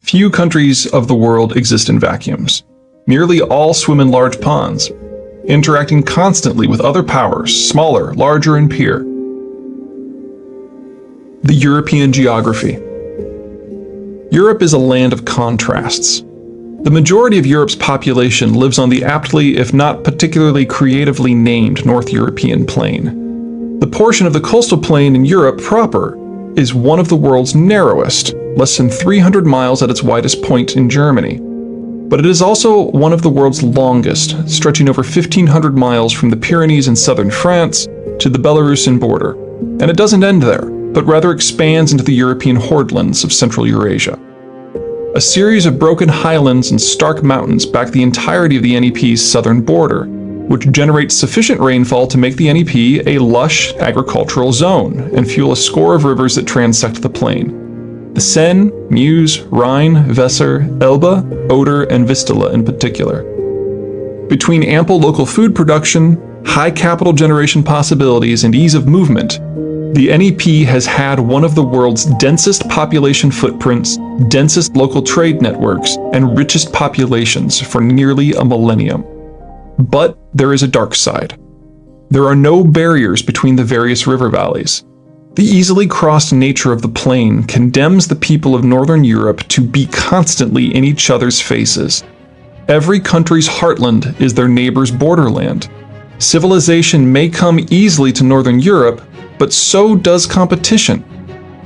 Few countries of the world exist in vacuums. Nearly all swim in large ponds, interacting constantly with other powers, smaller, larger, and peer. The European geography. Europe is a land of contrasts. The majority of Europe's population lives on the aptly, if not particularly creatively named North European plain. The portion of the coastal plain in Europe proper is one of the world's narrowest, less than 300 miles at its widest point in Germany. But it is also one of the world's longest, stretching over 1,500 miles from the Pyrenees in southern France to the Belarusian border. And it doesn't end there, but rather expands into the European hordelands of Central Eurasia. A series of broken highlands and stark mountains back the entirety of the NEP's southern border, which generates sufficient rainfall to make the NEP a lush agricultural zone and fuel a score of rivers that transect the plain. The Seine, Meuse, Rhine, Weser, Elbe, Oder, and Vistula in particular. Between ample local food production, high capital generation possibilities, and ease of movement, the NEP has had one of the world's densest population footprints, densest local trade networks, and richest populations for nearly a millennium. But there is a dark side. There are no barriers between the various river valleys. The easily crossed nature of the plain condemns the people of Northern Europe to be constantly in each other's faces. Every country's heartland is their neighbor's borderland. Civilization may come easily to Northern Europe, but so does competition.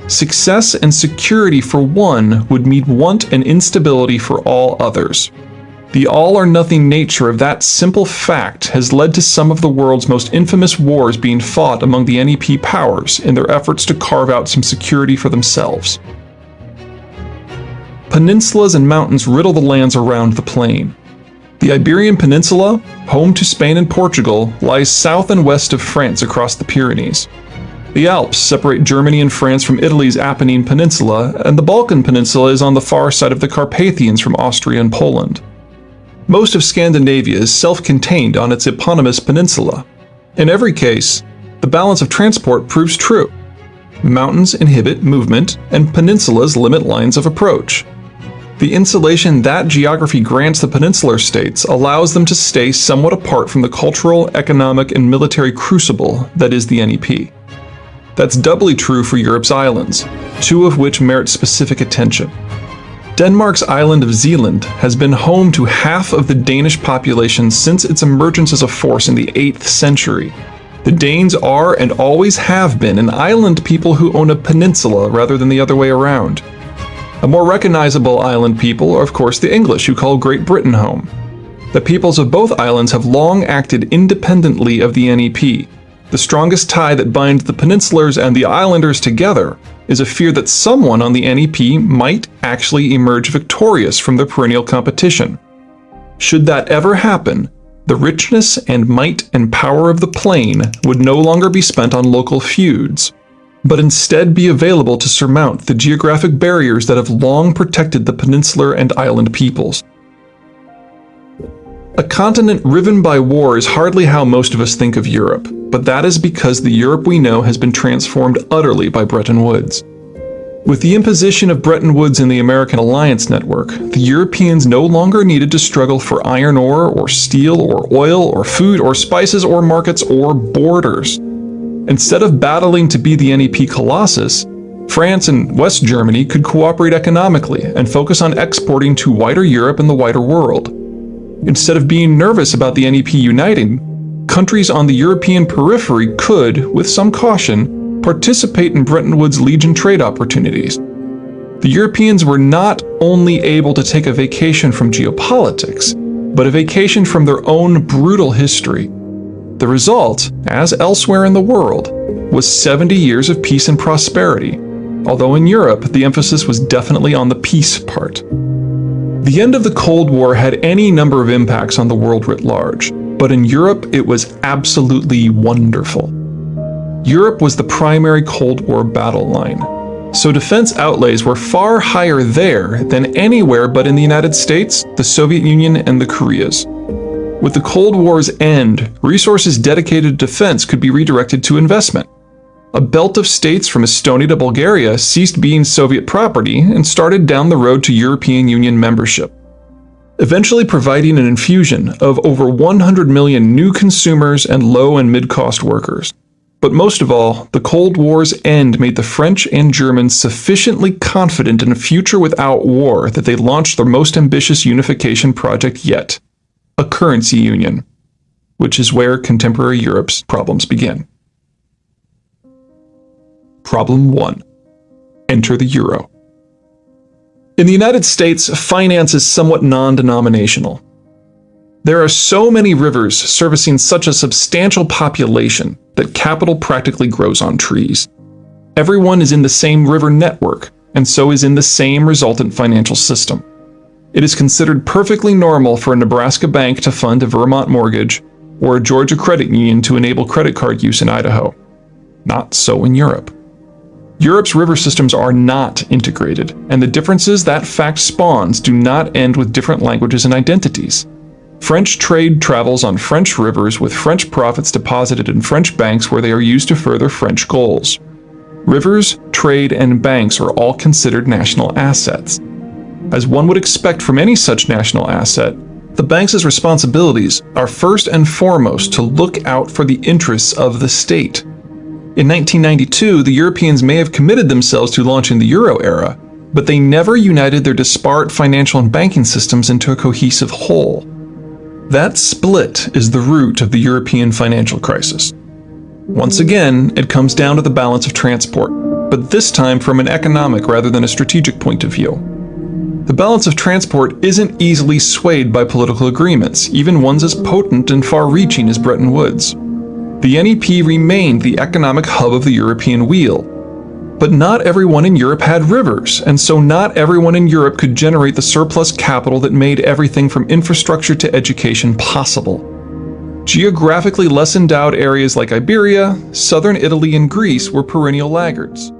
Success and security for one would mean want and instability for all others. The all-or-nothing nature of that simple fact has led to some of the world's most infamous wars being fought among the NEP powers in their efforts to carve out some security for themselves. Peninsulas and mountains riddle the lands around the plain. The Iberian Peninsula, home to Spain and Portugal, lies south and west of France across the Pyrenees. The Alps separate Germany and France from Italy's Apennine Peninsula, and the Balkan Peninsula is on the far side of the Carpathians from Austria and Poland. Most of Scandinavia is self-contained on its eponymous peninsula. In every case, the balance of transport proves true. Mountains inhibit movement, and peninsulas limit lines of approach. The insulation that geography grants the peninsular states allows them to stay somewhat apart from the cultural, economic, and military crucible that is the NEP. That's doubly true for Europe's islands, two of which merit specific attention. Denmark's island of Zealand has been home to half of the Danish population since its emergence as a force in the 8th century. The Danes are and always have been an island people who own a peninsula rather than the other way around. A more recognizable island people are of course the English, who call Great Britain home. The peoples of both islands have long acted independently of the NEP. The strongest tie that binds the peninsulars and the islanders together is a fear that someone on the NEP might actually emerge victorious from the perennial competition. Should that ever happen, the richness and might and power of the plain would no longer be spent on local feuds, but instead be available to surmount the geographic barriers that have long protected the peninsular and island peoples. A continent riven by war is hardly how most of us think of Europe, but that is because the Europe we know has been transformed utterly by Bretton Woods. With the imposition of Bretton Woods in the American alliance network, the Europeans no longer needed to struggle for iron ore, or steel, or oil, or food, or spices, or markets, or borders. Instead of battling to be the NEP colossus, France and West Germany could cooperate economically and focus on exporting to wider Europe and the wider world. Instead of being nervous about the NEP uniting, countries on the European periphery could, with some caution, participate in Bretton Woods' Legion trade opportunities. The Europeans were not only able to take a vacation from geopolitics, but a vacation from their own brutal history. The result, as elsewhere in the world, was 70 years of peace and prosperity, although in Europe the emphasis was definitely on the peace part. The end of the Cold War had any number of impacts on the world writ large, but in Europe it was absolutely wonderful. Europe was the primary Cold War battle line, so defense outlays were far higher there than anywhere but in the United States, the Soviet Union, and the Koreas. With the Cold War's end, resources dedicated to defense could be redirected to investment. A belt of states from Estonia to Bulgaria ceased being Soviet property and started down the road to European Union membership, eventually providing an infusion of over 100 million new consumers and low and mid-cost workers. But most of all, the Cold War's end made the French and Germans sufficiently confident in a future without war that they launched their most ambitious unification project yet, a currency union, which is where contemporary Europe's problems begin. Problem 1. Enter the euro. In the United States, finance is somewhat non-denominational. There are so many rivers servicing such a substantial population that capital practically grows on trees. Everyone is in the same river network, and so is in the same resultant financial system. It is considered perfectly normal for a Nebraska bank to fund a Vermont mortgage or a Georgia credit union to enable credit card use in Idaho. Not so in Europe. Europe's river systems are not integrated, and the differences that fact spawns do not end with different languages and identities. French trade travels on French rivers with French profits deposited in French banks where they are used to further French goals. Rivers, trade, and banks are all considered national assets. As one would expect from any such national asset, the banks' responsibilities are first and foremost to look out for the interests of the state. In 1992, the Europeans may have committed themselves to launching the euro era, but they never united their disparate financial and banking systems into a cohesive whole. That split is the root of the European financial crisis. Once again, it comes down to the balance of transport, but this time from an economic rather than a strategic point of view. The balance of transport isn't easily swayed by political agreements, even ones as potent and far-reaching as Bretton Woods. The NEP remained the economic hub of the European wheel. But not everyone in Europe had rivers, and so not everyone in Europe could generate the surplus capital that made everything from infrastructure to education possible. Geographically less endowed areas like Iberia, southern Italy, and Greece were perennial laggards.